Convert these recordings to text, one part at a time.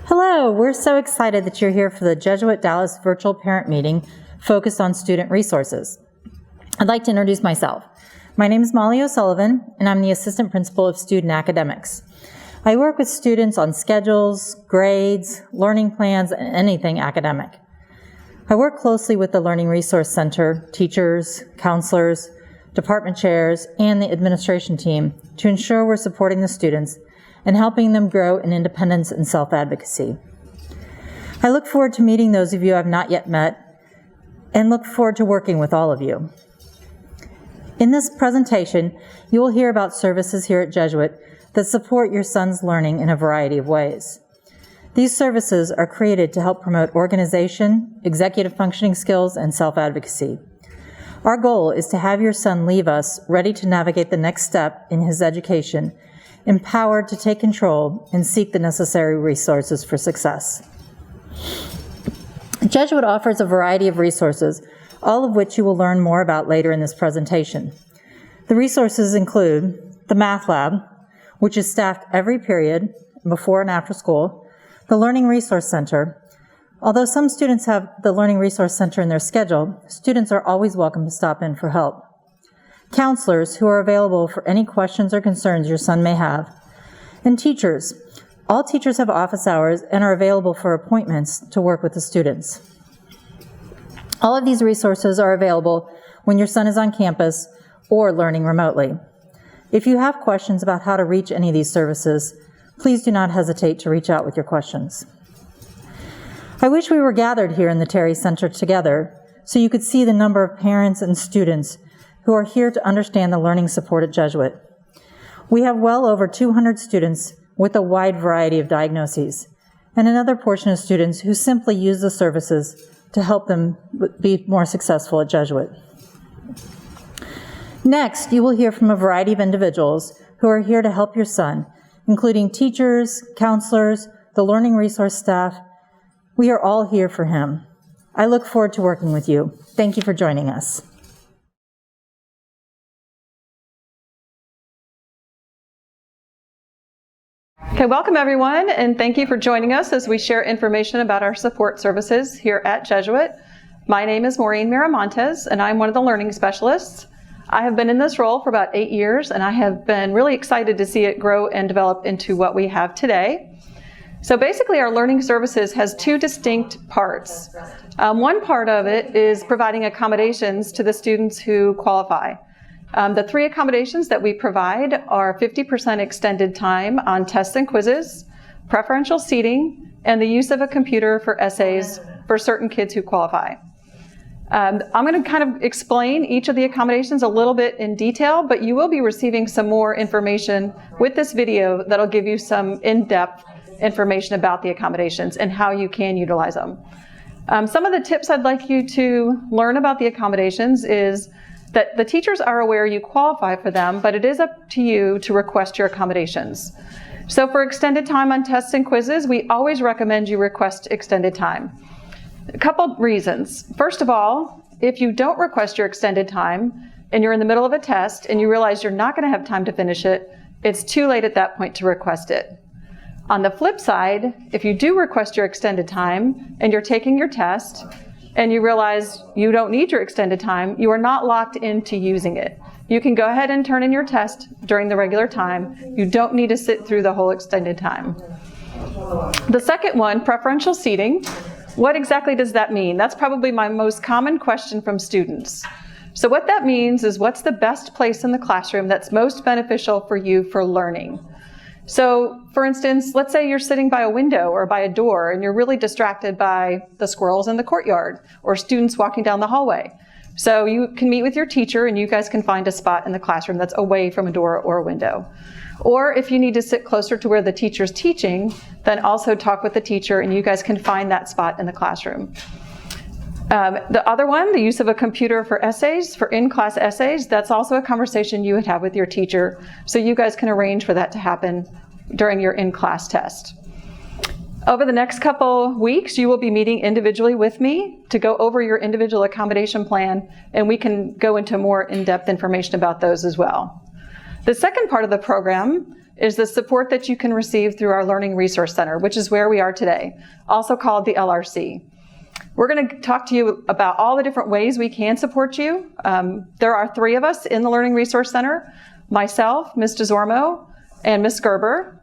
Hello, we're so excited that you're here for the Jesuit Dallas virtual parent meeting focused on student resources. I'd like to introduce myself. My name is Molly O'Sullivan, and I'm the Assistant Principal of Student Academics. I work with students on schedules, grades, learning plans, and anything academic. I work closely with the Learning Resource Center, teachers, counselors, department chairs, and the administration team to ensure we're supporting the students and helping them grow in independence and self-advocacy. I look forward to meeting those of you I've not yet met and look forward to working with all of you. In this presentation, you will hear about services here at Jesuit that support your son's learning in a variety of ways. These services are created to help promote organization, executive functioning skills, and self-advocacy. Our goal is to have your son leave us ready to navigate the next step in his education, empowered to take control and seek the necessary resources for success. Jesuit offers a variety of resources, all of which you will learn more about later in this presentation. The resources include the Math Lab, which is staffed every period, before and after school, the Learning Resource Center. Although some students have the Learning Resource Center in their schedule, students are always welcome to stop in for help. Counselors who are available for any questions or concerns your son may have, and teachers. All teachers have office hours and are available for appointments to work with the students. All of these resources are available when your son is on campus or learning remotely. If you have questions about how to reach any of these services, please do not hesitate to reach out with your questions. I wish we were gathered here in the Terry Center together so you could see the number of parents and students who are here to understand the learning support at Jesuit. We have well over 200 students with a wide variety of diagnoses, and another portion of students who simply use the services to help them be more successful at Jesuit. Next, you will hear from a variety of individuals who are here to help your son, including teachers, counselors, the learning resource staff. We are all here for him. I look forward to working with you. Thank you for joining us. Okay, welcome everyone, and thank you for joining us as we share information about our support services here at Jesuit. My name is Maureen Miramontes, and I'm one of the learning specialists. I have been in this role for about 8 years, and I have been really excited to see it grow and develop into what we have today. So basically, our learning services has two distinct parts. One part of it is providing accommodations to the students who qualify. The three accommodations that we provide are 50% extended time on tests and quizzes, preferential seating, and the use of a computer for essays for certain kids who qualify. I'm going to kind of explain each of the accommodations a little bit in detail, but you will be receiving some more information with this video that'll give you some in-depth information about the accommodations and how you can utilize them. Some of the tips I'd like you to learn about the accommodations is that the teachers are aware you qualify for them, but it is up to you to request your accommodations. So for extended time on tests and quizzes, we always recommend you request extended time. A couple reasons. First of all, if you don't request your extended time and you're in the middle of a test and you realize you're not going to have time to finish it, it's too late at that point to request it. On the flip side, if you do request your extended time and you're taking your test and you realize you don't need your extended time, you are not locked into using it. You can go ahead and turn in your test during the regular time. You don't need to sit through the whole extended time. The second one, preferential seating. What exactly does that mean? That's probably my most common question from students. So what that means is, what's the best place in the classroom that's most beneficial for you for learning? So, for instance, let's say you're sitting by a window or by a door and you're really distracted by the squirrels in the courtyard or students walking down the hallway. So you can meet with your teacher and you guys can find a spot in the classroom that's away from a door or a window. Or if you need to sit closer to where the teacher's teaching, then also talk with the teacher and you guys can find that spot in the classroom. The other one, the use of a computer for essays, for in-class essays, that's also a conversation you would have with your teacher, so you guys can arrange for that to happen during your in-class test. Over the next couple weeks, you will be meeting individually with me to go over your individual accommodation plan, and we can go into more in-depth information about those as well. The second part of the program is the support that you can receive through our Learning Resource Center, which is where we are today, also called the LRC. We're going to talk to you about all the different ways we can support you. There are 3 of us in the Learning Resource Center, myself, Ms. DesOrmeaux, and Ms. Gerber.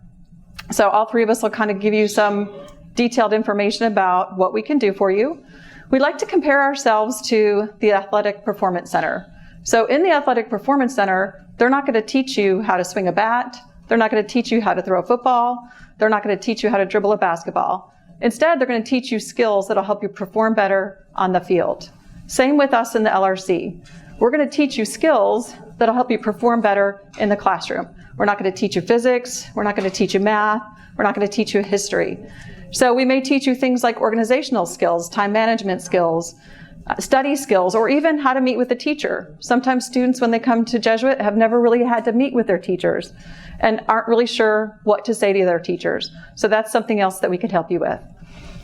So all 3 of us will kind of give you some detailed information about what we can do for you. We like to compare ourselves to the Athletic Performance Center. So in the Athletic Performance Center, they're not going to teach you how to swing a bat. They're not going to teach you how to throw a football. They're not going to teach you how to dribble a basketball. Instead, they're going to teach you skills that'll help you perform better on the field. Same with us in the LRC. We're going to teach you skills that'll help you perform better in the classroom. We're not going to teach you physics. We're not going to teach you math. We're not going to teach you history. So we may teach you things like organizational skills, time management skills, study skills, or even how to meet with a teacher. Sometimes students, when they come to Jesuit, have never really had to meet with their teachers and aren't really sure what to say to their teachers. So that's something else that we could help you with.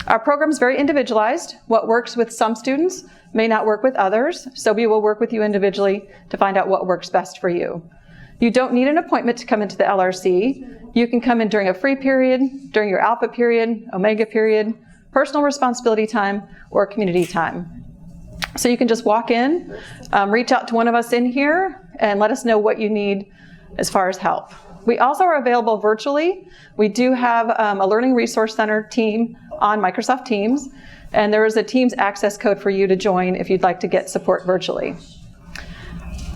Our program is very individualized. What works with some students may not work with others, so we will work with you individually to find out what works best for you. You don't need an appointment to come into the LRC. You can come in during a free period, during your alpha period, omega period, personal responsibility time, or community time. So you can just walk in, reach out to one of us in here, and let us know what you need as far as help. We also are available virtually. We do have a Learning Resource Center team on Microsoft Teams, and there is a Teams access code for you to join if you'd like to get support virtually.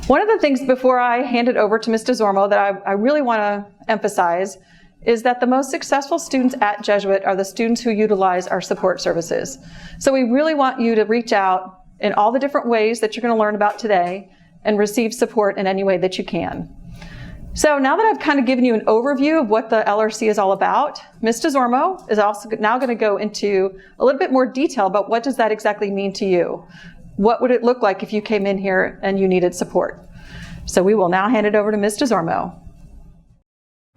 One of the things before I hand it over to Ms. DesOrmeaux that I really want to emphasize is that the most successful students at Jesuit are the students who utilize our support services. So we really want you to reach out in all the different ways that you're going to learn about today and receive support in any way that you can. So now that I've kind of given you an overview of what the LRC is all about, Ms. DesOrmeaux is also now going to go into a little bit more detail about what does that exactly mean to you. What would it look like if you came in here and you needed support? So we will now hand it over to Ms. DesOrmeaux.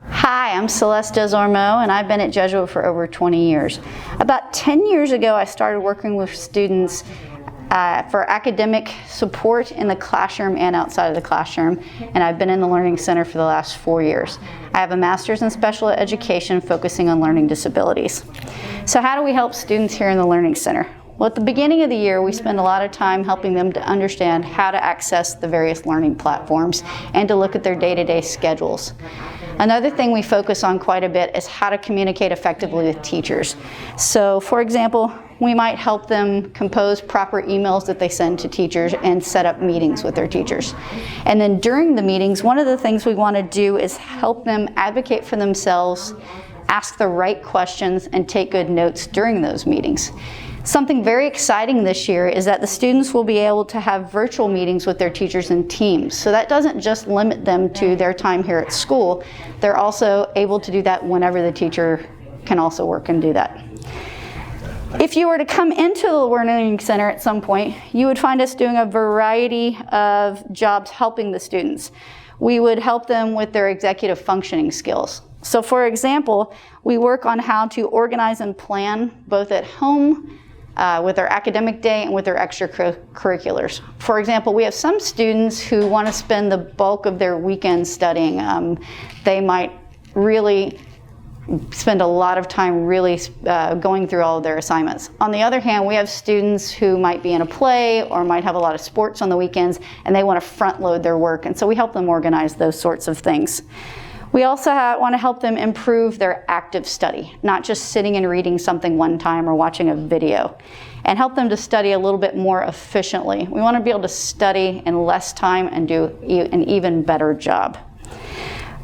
Hi, I'm Celeste DesOrmeaux, and I've been at Jesuit for over 20 years. About 10 years ago, I started working with students for academic support in the classroom and outside of the classroom, and I've been in the Learning Center for the last 4 years. I have a master's in special education focusing on learning disabilities. So how do we help students here in the Learning Center? Well, at the beginning of the year, we spend a lot of time helping them to understand how to access the various learning platforms and to look at their day-to-day schedules. Another thing we focus on quite a bit is how to communicate effectively with teachers. So, for example, we might help them compose proper emails that they send to teachers and set up meetings with their teachers. And then during the meetings, one of the things we want to do is help them advocate for themselves, ask the right questions, and take good notes during those meetings. Something very exciting this year is that the students will be able to have virtual meetings with their teachers in teams. So that doesn't just limit them to their time here at school. They're also able to do that whenever the teacher can also work and do that. If you were to come into the Learning Center at some point, you would find us doing a variety of jobs helping the students. We would help them with their executive functioning skills. So for example, we work on how to organize and plan both at home with their academic day and with their extracurriculars. For example, we have some students who want to spend the bulk of their weekend studying. They might really spend a lot of time really going through all of their assignments. On the other hand, we have students who might be in a play or might have a lot of sports on the weekends and they want to front load their work, and so we help them organize those sorts of things. We also want to help them improve their active study, not just sitting and reading something one time or watching a video, and help them to study a little bit more efficiently. We want to be able to study in less time and do an even better job.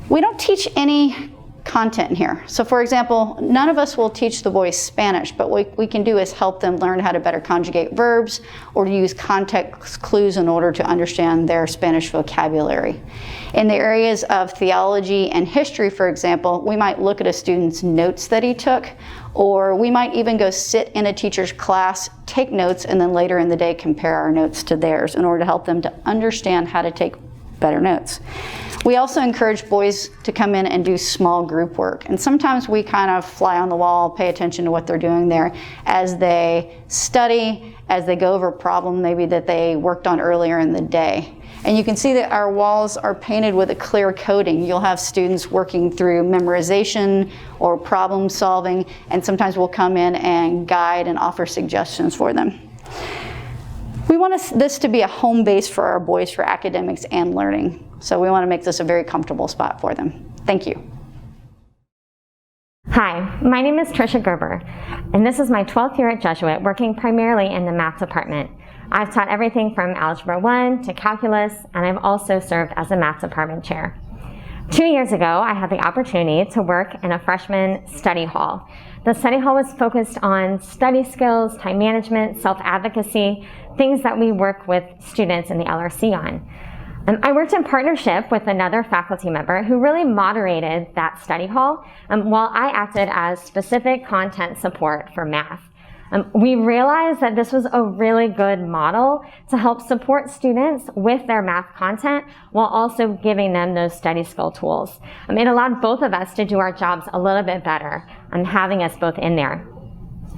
We don't teach any content here. So for example, none of us will teach the boys Spanish, but what we can do is help them learn how to better conjugate verbs or to use context clues in order to understand their Spanish vocabulary. In the areas of theology and history, for example, we might look at a student's notes that he took, or we might even go sit in a teacher's class, take notes, and then later in the day compare our notes to theirs in order to help them to understand how to take better notes. We also encourage boys to come in and do small group work. And sometimes we kind of fly on the wall, pay attention to what they're doing there as they study, as they go over a problem maybe that they worked on earlier in the day. And you can see that our walls are painted with a clear coating. You'll have students working through memorization or problem solving, and sometimes we'll come in and guide and offer suggestions for them. We want this to be a home base for our boys for academics and learning. So we want to make this a very comfortable spot for them. Thank you. Hi, my name is Tricia Gerber, and this is my 12th year at Jesuit, working primarily in the math department. I've taught everything from Algebra 1 to Calculus, and I've also served as a math department chair. 2 years ago, I had the opportunity to work in a freshman study hall. The study hall was focused on study skills, time management, self-advocacy, things that we work with students in the LRC on. I worked in partnership with another faculty member who really moderated that study hall while I acted as specific content support for math. We realized that this was a really good model to help support students with their math content while also giving them those study skill tools. It allowed both of us to do our jobs a little bit better having us both in there.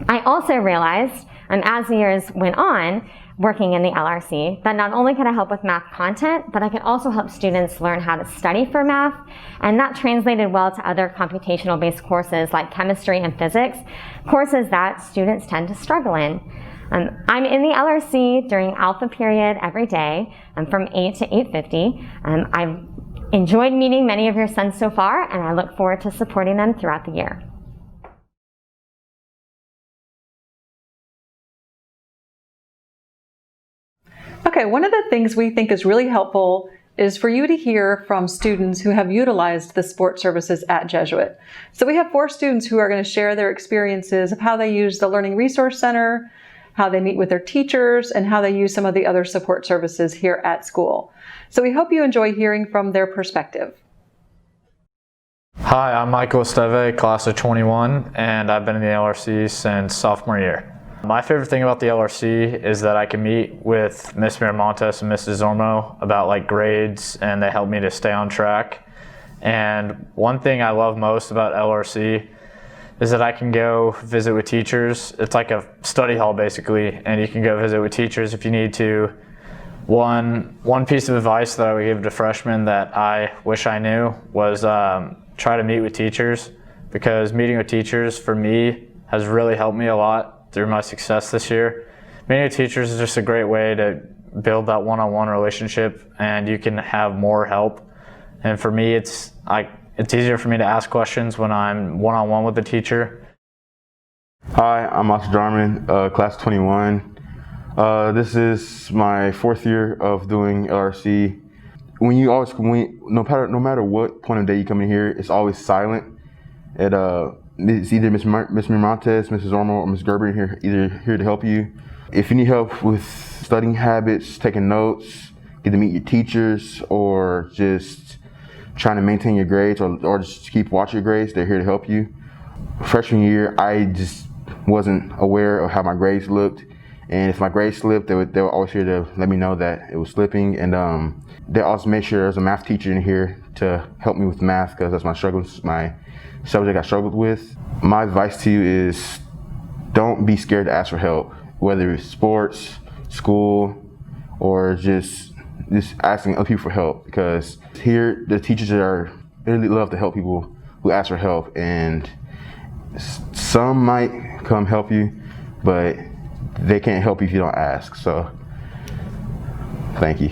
I also realized as the years went on, working in the LRC, that not only could I help with math content, but I could also help students learn how to study for math, and that translated well to other computational-based courses like chemistry and physics, courses that students tend to struggle in. I'm in the LRC during alpha period every day from 8 to 8:50. I've enjoyed meeting many of your sons so far, and I look forward to supporting them throughout the year. Okay, one of the things we think is really helpful is for you to hear from students who have utilized the support services at Jesuit. So we have 4 students who are going to share their experiences of how they use the Learning Resource Center, how they meet with their teachers, and how they use some of the other support services here at school. So we hope you enjoy hearing from their perspective. Hi, I'm Michael Esteve, class of 21, and I've been in the LRC since sophomore year. My favorite thing about the LRC is that I can meet with Miss Miramontes and Miss DesOrmeaux about like grades, and they help me to stay on track. And one thing I love most about LRC is that I can go visit with teachers. It's like a study hall basically, and you can go visit with teachers if you need to. One piece of advice that I would give to freshmen that I wish I knew was try to meet with teachers, because meeting with teachers for me has really helped me a lot through my success this year. Meeting with teachers is just a great way to build that one-on-one relationship, and you can have more help. And for me, it's easier for me to ask questions when I'm one-on-one with the teacher. Hi, I'm Oscar Jarman, class 21. This is my 4th year of doing LRC. No matter what point of day you come in here, it's always silent. It's either Miss Miramontes, Mrs. DesOrmeaux, or Miss Gerber either here to help you. If you need help with studying habits, taking notes, get to meet your teachers, or just trying to maintain your grades, or just keep watch your grades, they're here to help you. Freshman year, I just wasn't aware of how my grades looked, and if my grades slipped, they were always here to let me know that it was slipping. And they also made sure there's a math teacher in here to help me with math, because that's my subject I struggled with. My advice to you is don't be scared to ask for help, whether it's sports, school, or just asking other people for help, because here the teachers really love to help people who ask for help, and some might come help you, but they can't help you if you don't ask. So thank you.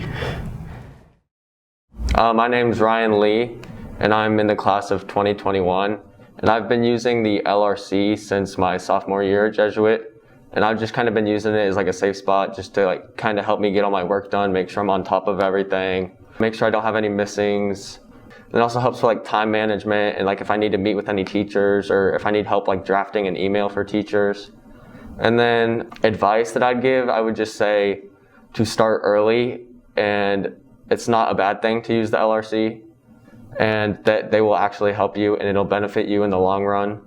My name is Ryan Lee, and I'm in the class of 2021, and I've been using the LRC since my sophomore year at Jesuit, and I've just kind of been using it as like a safe spot just to kind of help me get all my work done, make sure I'm on top of everything, make sure I don't have any missings. It also helps with time management, and if I need to meet with any teachers, or if I need help drafting an email for teachers. And then advice that I'd give, I would just say to start early, and it's not a bad thing to use the LRC, and that they will actually help you and it'll benefit you in the long run.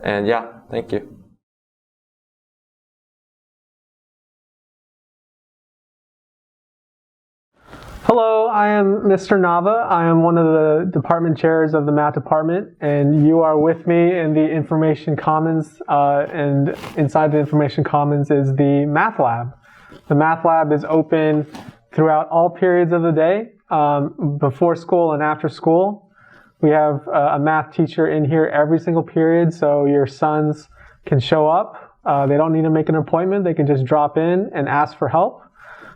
And yeah, thank you. Hello, I am Mr. Nava. I am one of the department chairs of the math department, and you are with me in the information commons, and inside the information commons is the math lab. The math lab is open throughout all periods of the day, before school and after school. We have a math teacher in here every single period, so your sons can show up. They don't need to make an appointment. They can just drop in and ask for help,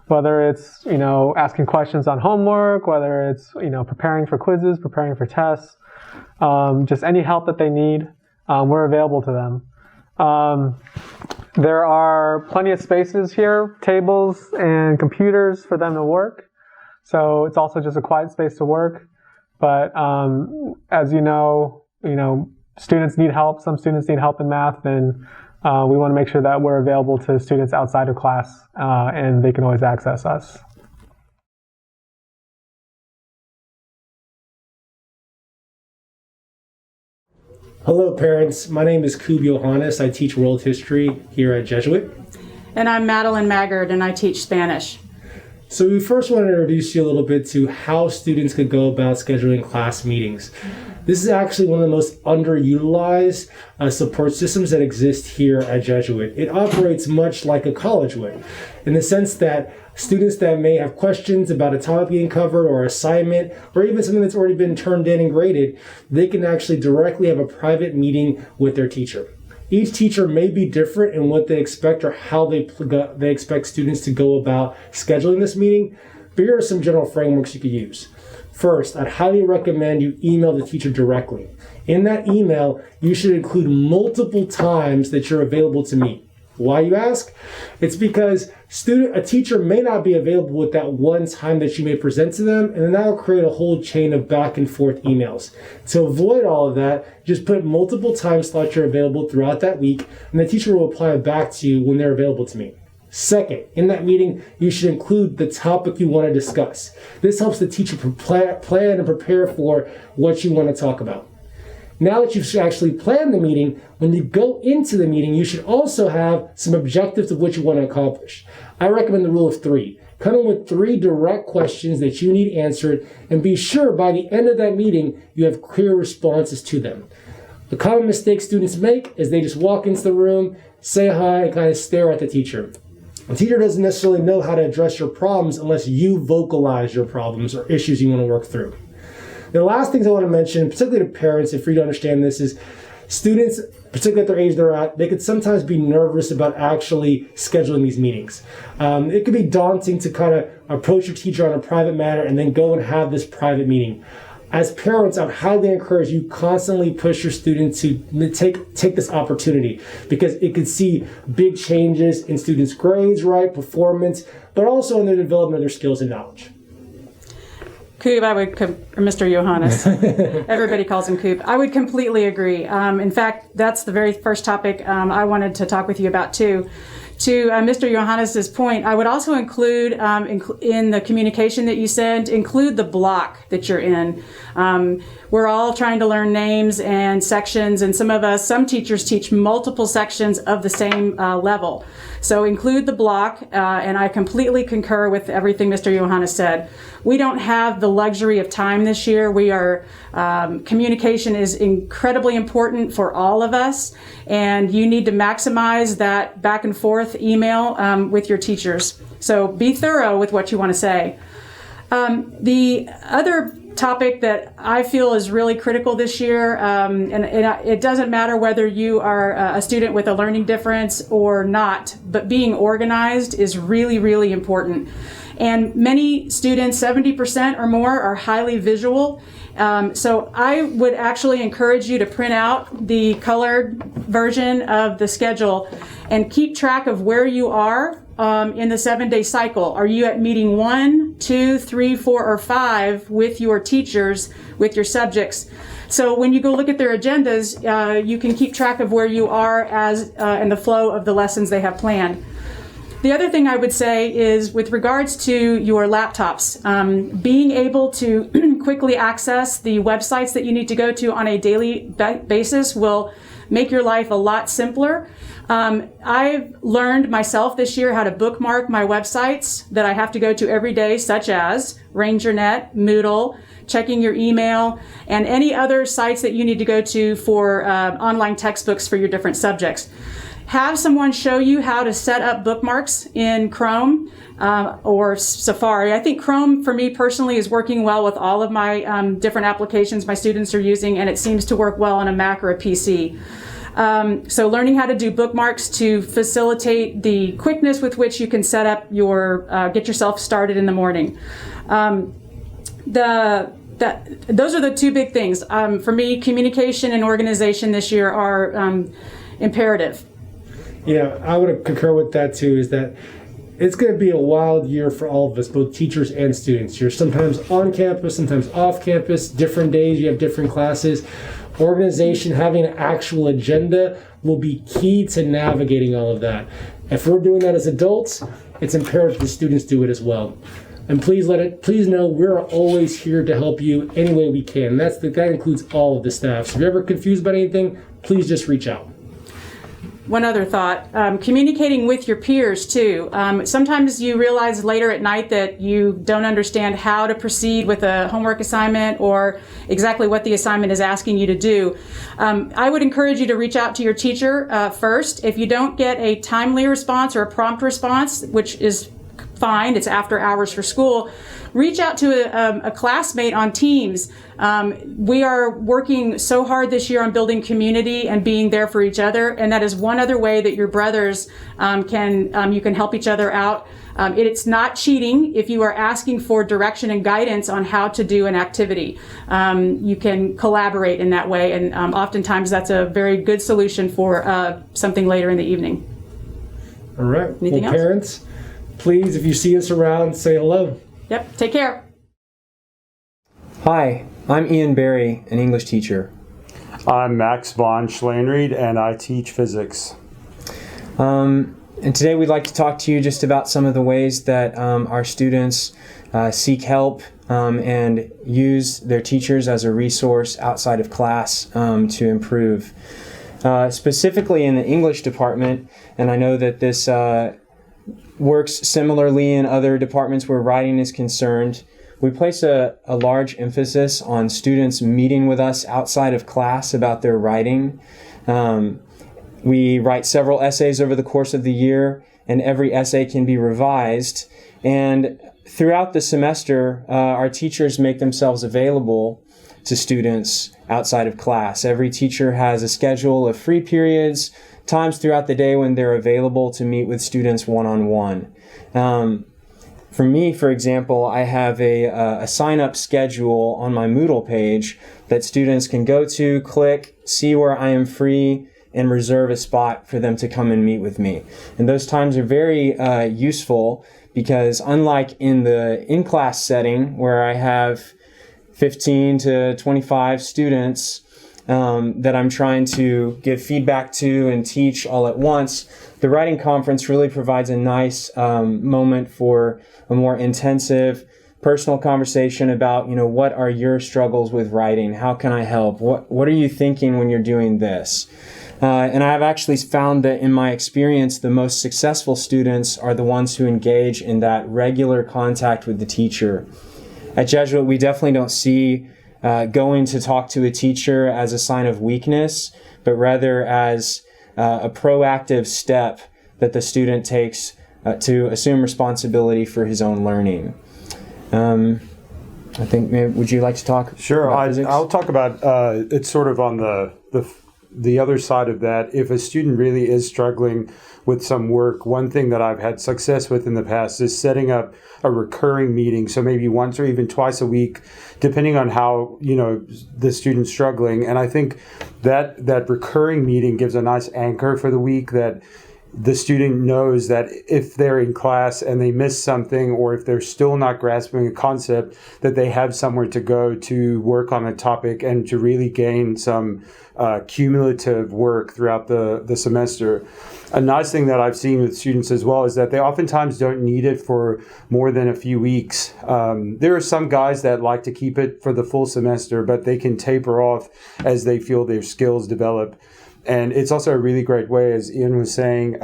whether it's, asking questions on homework, whether it's, preparing for quizzes, preparing for tests, just any help that they need, we're available to them. There are plenty of spaces here, tables and computers for them to work. So it's also just a quiet space to work. But as you know, students need help. Some students need help in math, and we want to make sure that we're available to students outside of class, and they can always access us. Hello parents, my name is Yohannes. I teach world history here at Jesuit. And I'm Madeline Maggard, and I teach Spanish. So we first want to introduce you a little bit to how students could go about scheduling class meetings. This is actually one of the most underutilized support systems that exist here at Jesuit. It operates much like a college would, in the sense that students that may have questions about a topic being covered or assignment, or even something that's already been turned in and graded, they can actually directly have a private meeting with their teacher. Each teacher may be different in what they expect or how they expect students to go about scheduling this meeting, but here are some general frameworks you could use. First, I'd highly recommend you email the teacher directly. In that email, you should include multiple times that you're available to meet. Why, you ask? It's because a teacher may not be available at that one time that you may present to them, and then that'll create a whole chain of back and forth emails. To avoid all of that, just put multiple time slots you're available throughout that week, and the teacher will reply back to you when they're available to meet. Second, in that meeting, you should include the topic you want to discuss. This helps the teacher plan and prepare for what you want to talk about. Now that you've actually planned the meeting, when you go into the meeting, you should also have some objectives of what you want to accomplish. I recommend the rule of 3. Come in with 3 direct questions that you need answered, and be sure by the end of that meeting, you have clear responses to them. The common mistake students make is they just walk into the room, say hi, and kind of stare at the teacher. The teacher doesn't necessarily know how to address your problems unless you vocalize your problems or issues you want to work through. The last things I want to mention, particularly to parents, and for you to understand this, is students, particularly at their age they're at, they could sometimes be nervous about actually scheduling these meetings. It could be daunting to kind of approach your teacher on a private matter and then go and have this private meeting. As parents, I would highly encourage you constantly push your students to take this opportunity, because it could see big changes in students' grades, performance, but also in their development of their skills and knowledge. Coop, or Mr. Yohannes. Everybody calls him Coop. I would completely agree. In fact, that's the very first topic I wanted to talk with you about too. To Mr. Yohannes' point, I would also include in the communication that you send, include the block that you're in. We're all trying to learn names and sections, and some teachers teach multiple sections of the same level. So include the block, and I completely concur with everything Mr. Yohannes said. We don't have the luxury of time this year. Communication is incredibly important for all of us, and you need to maximize that back and forth email with your teachers. So be thorough with what you want to say. The other topic that I feel is really critical this year, and it doesn't matter whether you are a student with a learning difference or not, but being organized is really, really important. And many students, 70% or more, are highly visual. So I would actually encourage you to print out the colored version of the schedule and keep track of where you are in the 7-day cycle. Are you at meeting 1, 2, 3, 4, or 5 with your teachers, with your subjects? So when you go look at their agendas, you can keep track of where you are as in the flow of the lessons they have planned. The other thing I would say is with regards to your laptops, being able to quickly access the websites that you need to go to on a daily basis will make your life a lot simpler. I've learned myself this year how to bookmark my websites that I have to go to every day, such as RangerNet, Moodle, checking your email, and any other sites that you need to go to for online textbooks for your different subjects. have someone show you how to set up bookmarks in Kbrom or Safari. I think Kbrom, for me personally, is working well with all of my different applications my students are using, and it seems to work well on a Mac or a PC. So learning how to do bookmarks to facilitate the quickness with which you can set up your, get yourself started in the morning. Those are the two big things. For me, communication and organization this year are imperative. Yeah, I would concur with that too, is that it's going to be a wild year for all of us, both teachers and students. You're sometimes on campus, sometimes off campus, different days, you have different classes. Organization, having an actual agenda will be key to navigating all of that. If we're doing that as adults, it's imperative the students do it as well. And please know we're always here to help you any way we can. That includes all of the staff. So if you're ever confused about anything, please just reach out. One other thought, communicating with your peers too. Sometimes you realize later at night that you don't understand how to proceed with a homework assignment or exactly what the assignment is asking you to do. I would encourage you to reach out to your teacher first. If you don't get a timely response or a prompt response, which is fine, it's after hours for school, reach out to a classmate on Teams. We are working so hard this year on building community and being there for each other, and that is one other way that your brothers you can help each other out. It's not cheating if you are asking for direction and guidance on how to do an activity. You can collaborate in that way, and oftentimes that's a very good solution for something later in the evening. All right. Anything else? Parents, please, if you see us around, say hello. Yep, take care. Hi, I'm Ian Berry, an English teacher. I'm Max von Schlehenried, and I teach physics. And today we'd like to talk to you just about some of the ways that our students seek help and use their teachers as a resource outside of class to improve. Specifically in the English department, and I know that this works similarly in other departments where writing is concerned, we place a large emphasis on students meeting with us outside of class about their writing. We write several essays over the course of the year, and every essay can be revised. And throughout the semester, our teachers make themselves available to students outside of class. Every teacher has a schedule of free periods, times throughout the day when they're available to meet with students one-on-one. For me, for example, I have a sign-up schedule on my Moodle page that students can go to, click, see where I am free, and reserve a spot for them to come and meet with me. And those times are very useful because unlike in the in-class setting where I have 15 to 25 students that I'm trying to give feedback to and teach all at once, the writing conference really provides a nice moment for a more intensive personal conversation about, what are your struggles with writing? How can I help? What are you thinking when you're doing this? And I've actually found that in my experience, the most successful students are the ones who engage in that regular contact with the teacher. At Jesuit, we definitely don't see going to talk to a teacher as a sign of weakness, but rather as a proactive step that the student takes to assume responsibility for his own learning. I think, would you like to talk? Sure, about physics? I'll talk about it's sort of on the other side of that. If a student really is struggling with some work, one thing that I've had success with in the past is setting up a recurring meeting. So maybe once or even twice a week, depending on how, the student's struggling. And I think that recurring meeting gives a nice anchor for the week, that the student knows that if they're in class and they miss something, or if they're still not grasping a concept, that they have somewhere to go to work on a topic and to really gain some cumulative work throughout the semester. A nice thing that I've seen with students as well is that they oftentimes don't need it for more than a few weeks. There are some guys that like to keep it for the full semester, but they can taper off as they feel their skills develop. And it's also a really great way, as Ian was saying,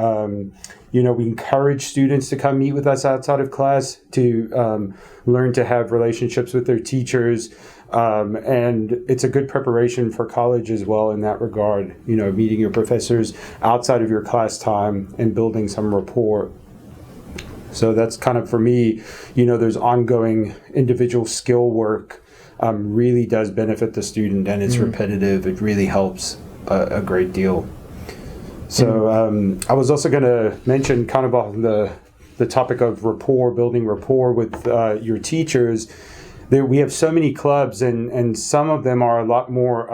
we encourage students to come meet with us outside of class, to learn to have relationships with their teachers, And it's a good preparation for college as well in that regard, meeting your professors outside of your class time and building some rapport. So that's kind of, for me, there's ongoing individual skill work really does benefit the student, and it's repetitive. It really helps a great deal. So I was also going to mention kind of on the topic of rapport, building rapport with your teachers. We have so many clubs, and some of them are a lot more,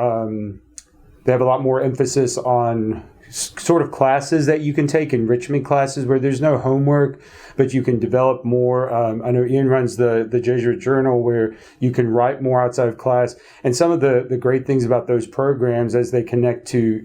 they have a lot more emphasis on sort of classes that you can take, enrichment classes where there's no homework, but you can develop more. I know Ian runs the Jesuit Journal where you can write more outside of class. And some of the great things about those programs as they connect to,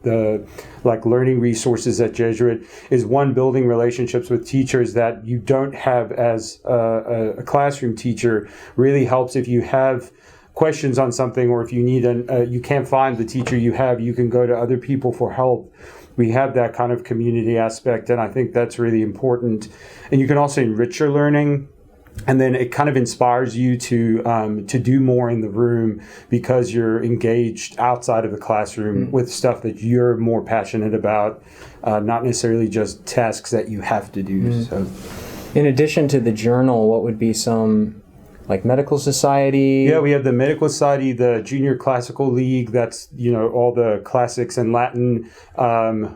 the like learning resources at Jesuit is one, building relationships with teachers that you don't have as a classroom teacher really helps if you have questions on something, or if you need you can't find the teacher you have, you can go to other people for help. We have that kind of community aspect, and I think that's really important. And you can also enrich your learning, and then it kind of inspires you to do more in the room because you're engaged outside of the classroom with stuff that you're more passionate about, not necessarily just tasks that you have to do. So, in addition to the journal, what would be some like medical society? Yeah, we have the medical society, the Junior Classical League. That's all the classics in Latin.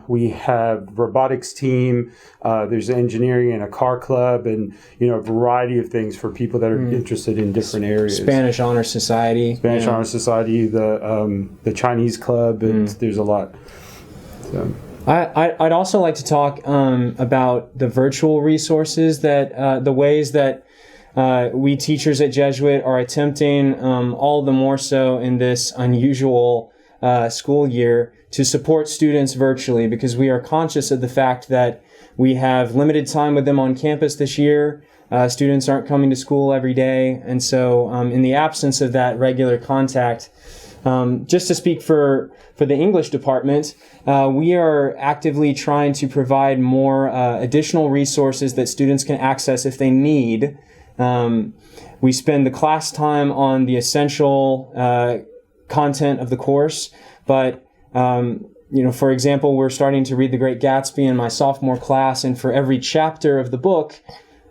We have robotics team. There's engineering and a car club, and a variety of things for people that are interested in different areas. Spanish Honor Society. Honor Society, the Chinese club, and there's a lot. So. I'd also like to talk about the virtual resources that the ways that we teachers at Jesuit are attempting, all the more so in this unusual school year, to support students virtually, because we are conscious of the fact that we have limited time with them on campus this year. Students aren't coming to school every day, and so in the absence of that regular contact, just to speak for the English department, we are actively trying to provide more additional resources that students can access if they need. We spend the class time on the essential content of the course, but for example, we're starting to read The Great Gatsby in my sophomore class, and for every chapter of the book,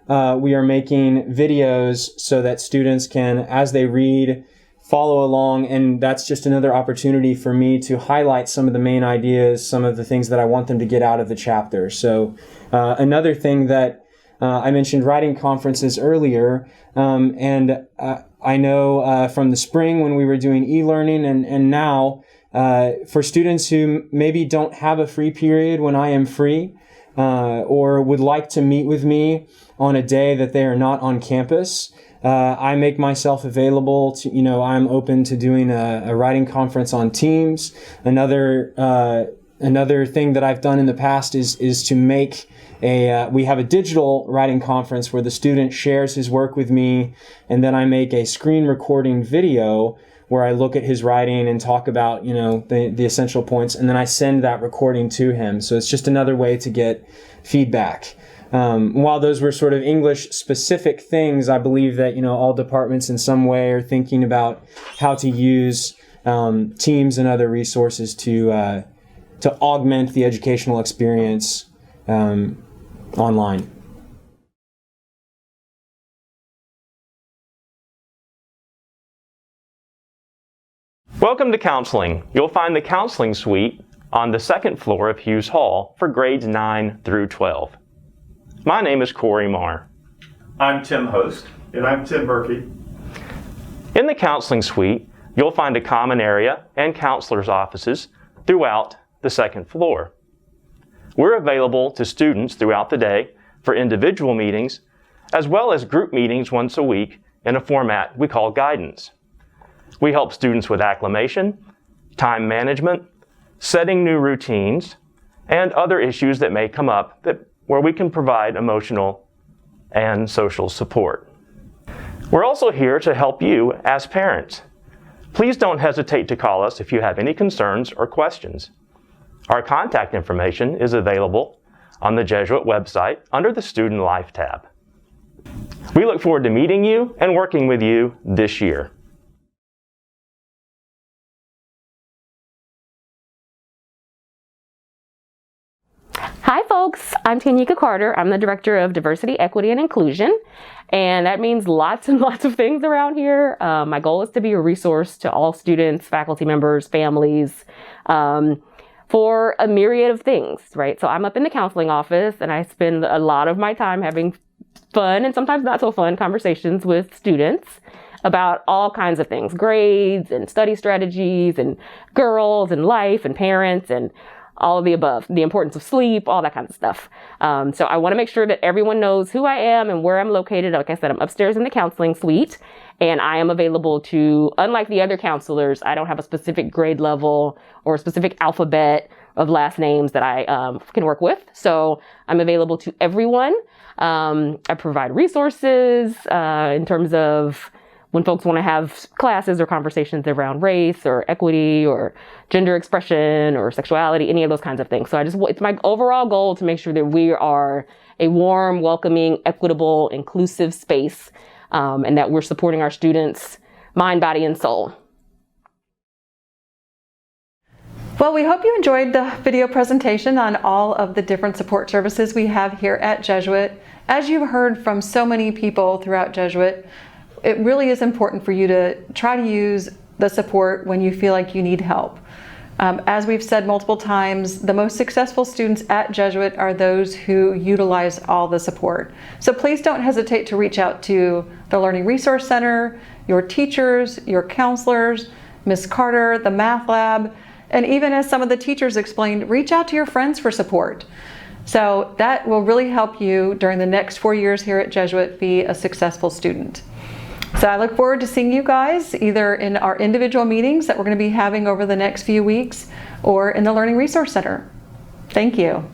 we are making videos so that students can, as they read, follow along, and that's just another opportunity for me to highlight some of the main ideas, some of the things that I want them to get out of the chapter. So another thing that I mentioned writing conferences earlier, and I know from the spring when we were doing e-learning and now for students who maybe don't have a free period when I am free or would like to meet with me on a day that they are not on campus, I make myself available to, I'm open to doing a writing conference on Teams. Another thing that I've done in the past is to make we have a digital writing conference where the student shares his work with me, and then I make a screen recording video where I look at his writing and talk about, the essential points, and then I send that recording to him. So it's just another way to get feedback. While those were sort of English-specific things, I believe that, all departments in some way are thinking about how to use Teams and other resources to augment the educational experience online. Welcome to counseling. You'll find the counseling suite on the second floor of Hughes Hall for grades 9 through 12. My name is Corey Marr. I'm Tim Host. And I'm Tim Murphy. In the counseling suite, you'll find a common area and counselors' offices throughout the second floor. We're available to students throughout the day for individual meetings, as well as group meetings once a week in a format we call guidance. We help students with acclimation, time management, setting new routines, and other issues that may come up where we can provide emotional and social support. We're also here to help you as parents. Please don't hesitate to call us if you have any concerns or questions. Our contact information is available on the Jesuit website under the Student Life tab. We look forward to meeting you and working with you this year. Hi folks, I'm Tanyika Carter. I'm the Director of Diversity, Equity, and Inclusion, and that means lots and lots of things around here. My goal is to be a resource to all students, faculty members, families, for a myriad of things, right? So I'm up in the counseling office and I spend a lot of my time having fun and sometimes not so fun conversations with students about all kinds of things, grades and study strategies and girls and life and parents and all of the above, the importance of sleep, all that kind of stuff. So I want to make sure that everyone knows who I am and where I'm located. Like I said, I'm upstairs in the counseling suite, and I am available to, unlike the other counselors, I don't have a specific grade level or a specific alphabet of last names that I can work with. So I'm available to everyone. I provide resources in terms of when folks want to have classes or conversations around race or equity or gender expression or sexuality, any of those kinds of things. So it's my overall goal to make sure that we are a warm, welcoming, equitable, inclusive space, and that we're supporting our students' mind, body, and soul. Well, we hope you enjoyed the video presentation on all of the different support services we have here at Jesuit. As you've heard from so many people throughout Jesuit, it really is important for you to try to use the support when you feel like you need help. As we've said multiple times, the most successful students at Jesuit are those who utilize all the support. So please don't hesitate to reach out to the Learning Resource Center, your teachers, your counselors, Ms. Carter, the Math Lab, and even as some of the teachers explained, reach out to your friends for support. So that will really help you during the next 4 years here at Jesuit be a successful student. So I look forward to seeing you guys either in our individual meetings that we're going to be having over the next few weeks or in the Learning Resource Center. Thank you.